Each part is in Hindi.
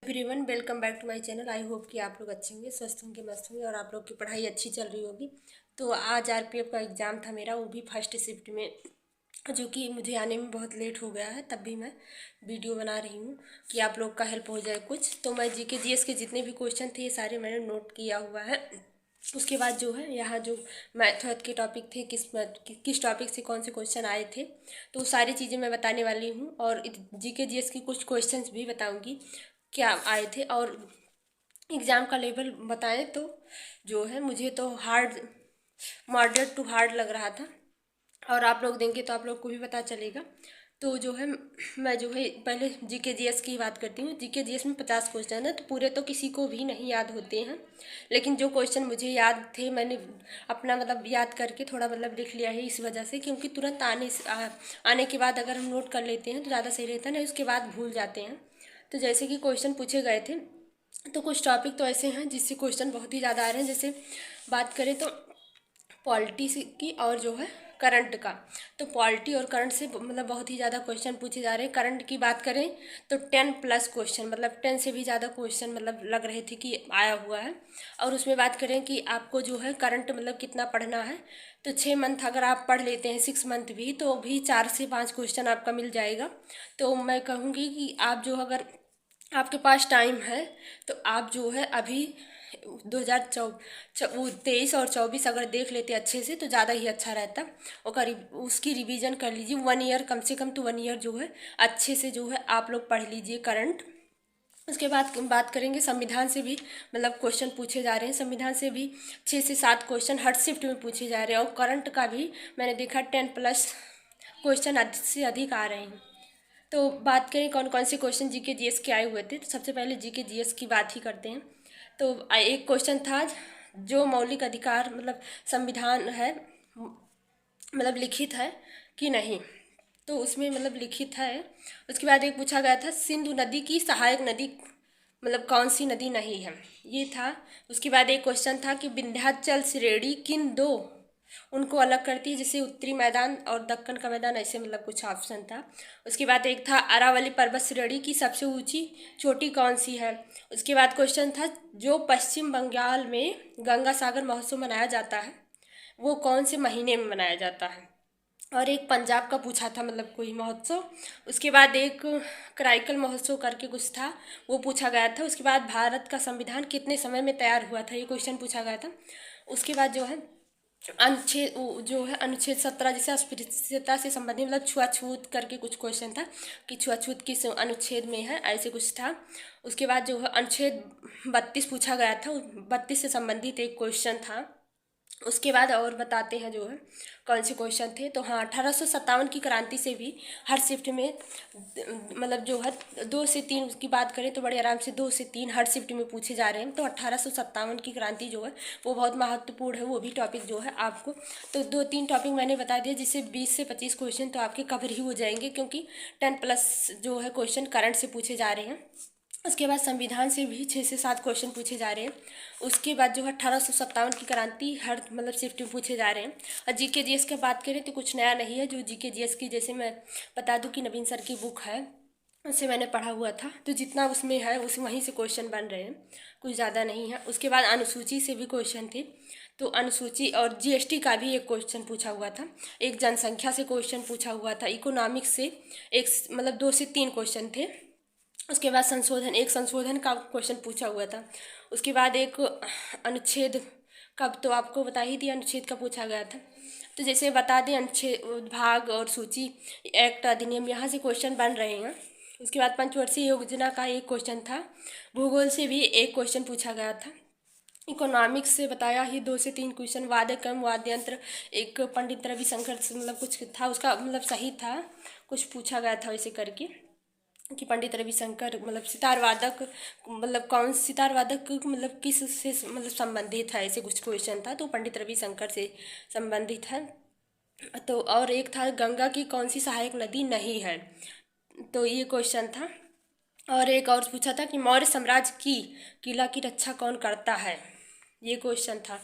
Everyone, welcome back to my channel. I hope कि आप लोग अच्छे होंगे, स्वस्थ होंगे, मस्त होंगे और आप लोग की पढ़ाई अच्छी चल रही होगी। तो आज आरपीएफ का एग्ज़ाम था मेरा, वो भी फर्स्ट शिफ्ट में, जो कि मुझे आने में बहुत लेट हो गया है। तब भी मैं वीडियो बना रही हूँ कि आप लोग का हेल्प हो जाए कुछ। तो मैं जीके जीएस के जितने भी क्वेश्चन थे ये सारे मैंने नोट किया हुआ है। उसके बाद जो है यहाँ जो मैथ के टॉपिक थे, किस टॉपिक से कौन से क्वेश्चन आए थे, तो वो सारी चीज़ें मैं बताने वाली हूँ। और जीके जीएस की कुछ क्वेश्चंस भी बताऊँगी क्या आए थे। और एग्ज़ाम का लेवल बताएं तो जो है मुझे तो हार्ड, मॉडरेट टू हार्ड लग रहा था। और आप लोग देंगे तो आप लोग को भी पता चलेगा। तो जो है मैं जो है पहले जीके जीएस की बात करती हूँ। जीके जीएस में 50 क्वेश्चन है, तो पूरे तो किसी को भी नहीं याद होते हैं, लेकिन जो क्वेश्चन मुझे याद थे मैंने अपना याद करके थोड़ा लिख लिया है, इस वजह से क्योंकि तुरंत आने के बाद अगर हम नोट कर लेते हैं तो ज़्यादा सही रहता है, नहीं उसके बाद भूल जाते हैं। तो जैसे कि क्वेश्चन पूछे गए थे, तो कुछ टॉपिक तो ऐसे हैं जिससे क्वेश्चन बहुत ही ज़्यादा आ रहे हैं। जैसे बात करें तो पॉलिटी की और जो है करंट का, तो पॉलिटी और करंट से बहुत ही ज़्यादा क्वेश्चन पूछे जा रहे हैं। करंट की बात करें तो 10+ क्वेश्चन, 10 से भी ज़्यादा क्वेश्चन लग रहे थे कि आया हुआ है। और उसमें बात करें कि आपको जो है करंट कितना पढ़ना है, तो 6 मंथ अगर आप पढ़ लेते हैं, 6 मंथ भी, तो भी 4 से 5 क्वेश्चन आपका मिल जाएगा। तो मैं कहूँगी कि आप जो अगर आपके पास टाइम है तो आप जो है अभी 2023 और 24 अगर देख लेते अच्छे से तो ज़्यादा ही अच्छा रहता। और उसकी रिवीजन कर लीजिए 1 ईयर, कम से कम तो 1 ईयर जो है अच्छे से जो है आप लोग पढ़ लीजिए करंट। उसके बाद बात करेंगे संविधान से भी क्वेश्चन पूछे जा रहे हैं। संविधान से भी 6 से 7 क्वेश्चन हर शिफ्ट में पूछे जा रहे हैं। और करंट का भी मैंने देखा 10+ क्वेश्चन अधिक से अधिक आ रहे हैं। तो बात करें कौन कौन से क्वेश्चन जीके जीएस के आए हुए थे, तो सबसे पहले जीके जीएस की बात ही करते हैं। तो एक क्वेश्चन था, जो मौलिक अधिकार संविधान है लिखित है कि नहीं, तो उसमें लिखित है। उसके बाद एक पूछा गया था सिंधु नदी की सहायक नदी कौन सी नदी नहीं है, ये था। उसके बाद एक क्वेश्चन था कि विंध्याचल श्रेणी किन दो उनको अलग करती है, जैसे उत्तरी मैदान और दक्कन का मैदान, ऐसे कुछ ऑप्शन था। उसके बाद एक था अरावली पर्वत श्रेणी की सबसे ऊंची चोटी कौन सी है। उसके बाद क्वेश्चन था जो पश्चिम बंगाल में गंगा सागर महोत्सव मनाया जाता है वो कौन से महीने में मनाया जाता है। और एक पंजाब का पूछा था कोई महोत्सव। उसके बाद एक कराईकल महोत्सव करके कुछ था, वो पूछा गया था। उसके बाद भारत का संविधान कितने समय में तैयार हुआ था, ये क्वेश्चन पूछा गया था। उसके बाद जो है अनुच्छेद 17 जैसे अस्पृश्यता से संबंधित छुआछूत करके कुछ क्वेश्चन था कि छुआछूत किस अनुच्छेद में है, ऐसे कुछ था। उसके बाद जो है अनुच्छेद 32 पूछा गया था, 32 से संबंधित एक क्वेश्चन था। उसके बाद और बताते हैं जो है कौन से क्वेश्चन थे। तो हाँ, 1857 की क्रांति से भी हर शिफ्ट में जो है 2 से 3 की बात करें तो बड़े आराम से 2 से 3 हर शिफ्ट में पूछे जा रहे हैं। तो 1857 की क्रांति जो है वो बहुत महत्वपूर्ण है, वो भी टॉपिक जो है आपको, तो 2-3 टॉपिक मैंने बता दिया, जिससे 20 से 25 क्वेश्चन तो आपके कवर ही हो जाएंगे, क्योंकि 10+ जो है क्वेश्चन करंट से पूछे जा रहे हैं। उसके बाद संविधान से भी 6 से 7 क्वेश्चन पूछे जा रहे हैं। उसके बाद जो है 1857 की क्रांति हर शिफ्ट में पूछे जा रहे हैं। और जीके जीएस की बात करें तो कुछ नया नहीं है। जो जीके जीएस की, जैसे मैं बता दूं कि नवीन सर की बुक है, उससे मैंने पढ़ा हुआ था, तो जितना उसमें है उस वहीं से क्वेश्चन बन रहे हैं, कुछ ज़्यादा नहीं है। उसके बाद अनुसूची से भी क्वेश्चन थे, तो अनुसूची और जीएसटी का भी एक क्वेश्चन पूछा हुआ था। एक जनसंख्या से क्वेश्चन पूछा हुआ था। इकोनॉमिक्स से एक 2 से 3 क्वेश्चन थे। उसके बाद संशोधन का क्वेश्चन पूछा हुआ था। उसके बाद एक अनुच्छेद का, तो आपको बता ही दिया अनुच्छेद का पूछा गया था। तो जैसे बता दें अनुच्छेद भाग और सूची एक्ट अधिनियम, यहाँ से क्वेश्चन बन रहे हैं। उसके बाद पंचवर्षीय योजना का एक क्वेश्चन था। भूगोल से भी एक क्वेश्चन पूछा गया था। इकोनॉमिक्स से बताया ही 2 से 3 क्वेश्चन। वाद्य क्रम वाद्य यंत्र एक पंडित रविशंकर से कुछ था, उसका सही था, कुछ पूछा गया था वैसे करके कि पंडित रविशंकर सितार वादक कौन सितार वादक किस से संबंधित है, ऐसे कुछ क्वेश्चन था, तो पंडित रविशंकर से संबंधित है। तो और एक था गंगा की कौन सी सहायक नदी नहीं है, तो ये क्वेश्चन था। और एक और पूछा था कि मौर्य साम्राज्य की किला की रक्षा कौन करता है, ये क्वेश्चन था।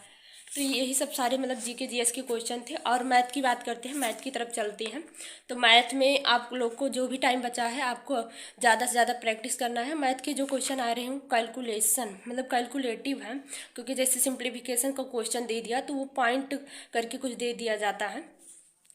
तो यही सब सारे मतलब जीके जीएस के क्वेश्चन थे। और मैथ की बात करते हैं, मैथ की तरफ चलते हैं। तो मैथ में आप लोग को जो भी टाइम बचा है आपको ज़्यादा से ज़्यादा प्रैक्टिस करना है। मैथ के जो क्वेश्चन आ रहे हैं कैलकुलेशन मतलब कैलकुलेटिव है, क्योंकि जैसे सिंप्लीफिकेशन का क्वेश्चन दे दिया तो वो पॉइंट करके कुछ दे दिया जाता है,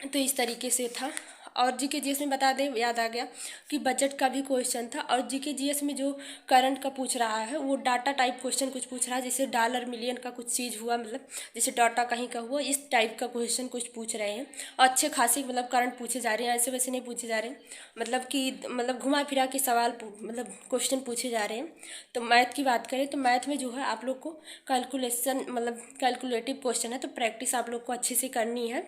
तो इस तरीके से था। और जीके जीएस में बता दें, याद आ गया कि बजट का भी क्वेश्चन था। और जीके जीएस में जो करंट का पूछ रहा है वो डाटा टाइप क्वेश्चन कुछ पूछ रहा है, जैसे डॉलर मिलियन का कुछ चीज़ हुआ, मतलब जैसे डाटा कहीं का हुआ, इस टाइप का क्वेश्चन कुछ पूछ रहे हैं। और अच्छे खासे मतलब करंट पूछे जा रहे हैं, ऐसे वैसे नहीं पूछे जा रहे हैं, मतलब कि मतलब घुमा फिरा के सवाल मतलब क्वेश्चन पूछे जा रहे हैं। तो मैथ की बात करें तो मैथ में जो है आप लोग को कैलकुलेशन मतलब कैलकुलेटिव क्वेश्चन है, तो प्रैक्टिस आप लोग को अच्छे से करनी है।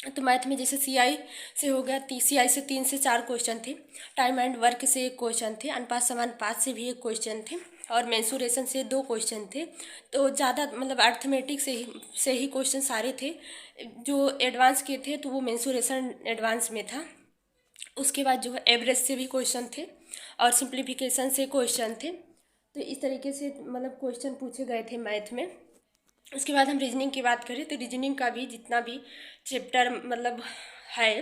तो मैथ में जैसे सीआई से हो गया, सीआई से 3 से 4 क्वेश्चन थे, टाइम एंड वर्क से 1 क्वेश्चन थे, अनुपात समानुपात से भी 1 क्वेश्चन थे, और मेंसुरेशन से 2 क्वेश्चन थे। तो ज़्यादा मतलब अर्थमेटिक से ही क्वेश्चन सारे थे। जो एडवांस के थे तो वो मेंसुरेशन एडवांस में था। उसके बाद जो है एवरेज से भी क्वेश्चन थे और सिंप्लीफिकेशन से क्वेश्चन थे। तो इस तरीके से मतलब क्वेश्चन पूछे गए थे मैथ में। उसके बाद हम रीजनिंग की बात करें तो रीजनिंग का भी जितना भी चैप्टर मतलब है,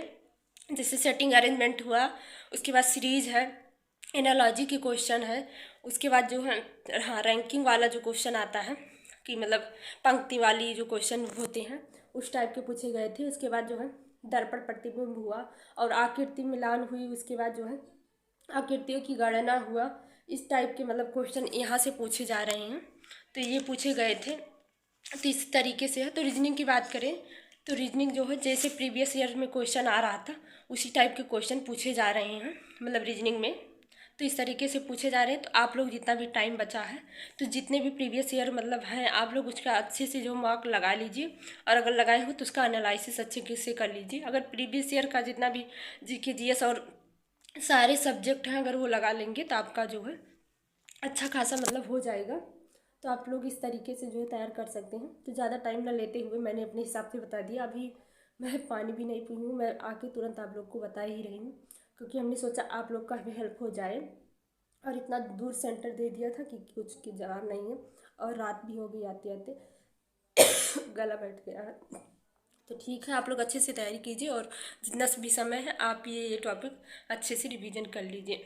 जैसे सेटिंग अरेंजमेंट हुआ, उसके बाद सीरीज है, एनालॉजी के क्वेश्चन है, उसके बाद जो है हाँ रैंकिंग वाला जो क्वेश्चन आता है कि मतलब पंक्ति वाली जो क्वेश्चन होते हैं उस टाइप के पूछे गए थे। उसके बाद जो है दर्पण प्रतिबिंब हुआ और आकृति मिलान हुई, उसके बाद जो है आकृतियों की गणना हुआ। इस टाइप के मतलब क्वेश्चन यहाँ से पूछे जा रहे हैं, तो ये पूछे गए थे। तो इस तरीके से है। तो रीजनिंग की बात करें तो रीजनिंग जो है जैसे प्रीवियस ईयर में क्वेश्चन आ रहा था उसी टाइप के क्वेश्चन पूछे जा रहे हैं मतलब रीजनिंग में। तो इस तरीके से पूछे जा रहे हैं। तो आप लोग जितना भी टाइम बचा है तो जितने भी प्रीवियस ईयर मतलब हैं आप लोग उसका अच्छे से जो मार्क लगा लीजिए, और अगर लगाए हो तो उसका एनालिसिस अच्छे से कर लीजिए। अगर प्रीवियस ईयर का जितना भी जीके जीएस और सारे सब्जेक्ट हैं अगर वो लगा लेंगे तो आपका जो है अच्छा खासा मतलब हो जाएगा। तो आप लोग इस तरीके से जो है तैयार कर सकते हैं। तो ज़्यादा टाइम ना लेते हुए मैंने अपने हिसाब से बता दिया। अभी मैं पानी भी नहीं पी हूँ, मैं आके तुरंत आप लोग को बता ही रही हूँ, क्योंकि हमने सोचा आप लोग का भी हेल्प हो जाए। और इतना दूर सेंटर दे दिया था कि कुछ की जवाब नहीं है, और रात भी हो गई आते आते गला बैठ गया है। तो ठीक है, आप लोग अच्छे से तैयारी कीजिए और जितना भी समय है आप ये टॉपिक अच्छे से रिवीजन कर लीजिए।